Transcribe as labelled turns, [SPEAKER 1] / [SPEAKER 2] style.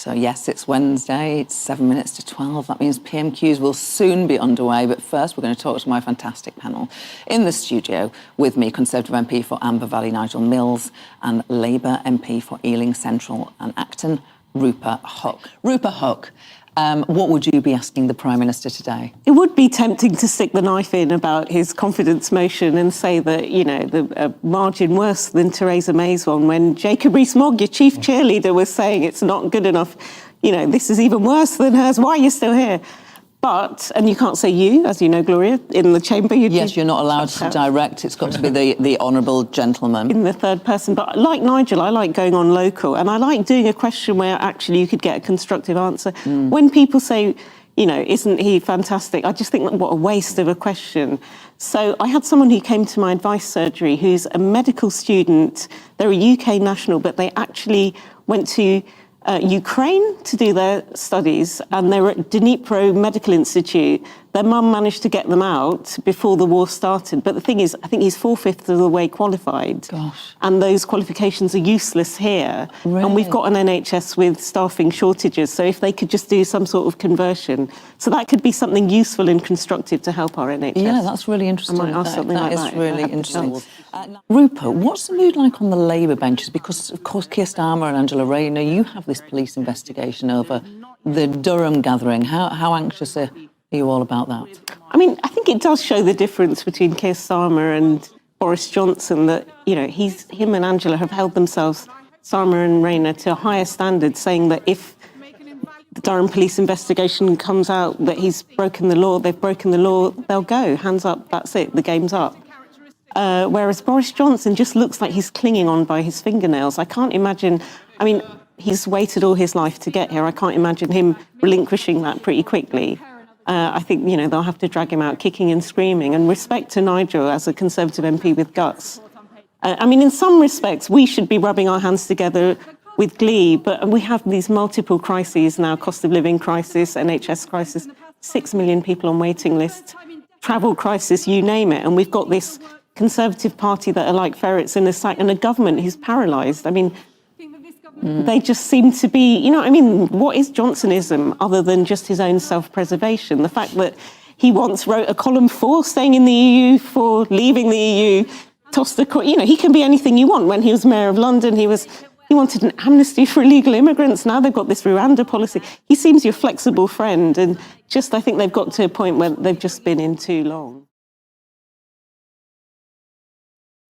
[SPEAKER 1] So yes, it's Wednesday, it's 7 minutes to 12. That means PMQs will soon be underway. But first, we're going to talk to my fantastic panel. In the studio with me, Conservative MP for Amber Valley, Nigel Mills, and Labour MP for Ealing Central and Acton, Rupa Huq. Rupa Huq, what would you be asking the Prime Minister today?
[SPEAKER 2] It would be tempting to stick the knife in about his confidence motion and say that, you know, the margin worse than Theresa May's one, when Jacob Rees-Mogg, your chief cheerleader, was saying it's not good enough. You know, this is even worse than hers. Why are you still here? But, and you can't say you, as you know, Gloria, in the chamber.
[SPEAKER 1] Yes, you're not allowed to direct. It's got to be the honourable gentleman.
[SPEAKER 2] In the third person. But like Nigel, I like going on local, and I like doing a question where actually you could get a constructive answer. When people say, you know, isn't he fantastic? I just think, what a waste of a question. So I had someone who came to my advice surgery who's a medical student. They're a UK national, but they actually went to Ukraine to do their studies, and they were at Dnipro Medical Institute. Their mum managed to get them out before the war started. But the thing is, I think he's 4/5 of the way qualified.
[SPEAKER 1] Gosh.
[SPEAKER 2] And those qualifications are useless here.
[SPEAKER 1] Really?
[SPEAKER 2] And we've got an NHS with staffing shortages. So if they could just do some sort of conversion. So that could be something useful and constructive to help our NHS.
[SPEAKER 1] Yeah, that's really interesting.
[SPEAKER 2] I might ask something like that.
[SPEAKER 1] That is really interesting. Rupa, what's the mood like on the Labour benches? Because, of course, Keir Starmer and Angela Rayner, you have this police investigation over the Durham gathering. How anxious are you all about that?
[SPEAKER 2] I mean, I think it does show the difference between Keir Starmer and Boris Johnson, that, you know, him and Angela have held themselves, Starmer and Rayner, to a higher standard, saying that if the Durham police investigation comes out that he's broken the law, they've broken the law, they'll go, hands up, that's it, the game's up. Whereas Boris Johnson just looks like he's clinging on by his fingernails. I can't imagine, I mean, he's waited all his life to get here. I can't imagine him relinquishing that pretty quickly. I think, you know, they'll have to drag him out kicking and screaming. And respect to Nigel as a Conservative MP with guts. I mean, in some respects, we should be rubbing our hands together with glee, but we have these multiple crises now, cost of living crisis, NHS crisis, 6 million people on waiting lists, travel crisis, you name it. And we've got this Conservative Party that are like ferrets in a sack, and a government who's paralysed. I mean, they just seem to be, you know, I mean, what is Johnsonism other than just his own self-preservation? The fact that he once wrote a column for staying in the EU, for leaving the EU, tossed the, you know, he can be anything you want. When he was Mayor of London, he wanted an amnesty for illegal immigrants. Now they've got this Rwanda policy. He seems your flexible friend, and just, I think they've got to a point where they've just been in too long.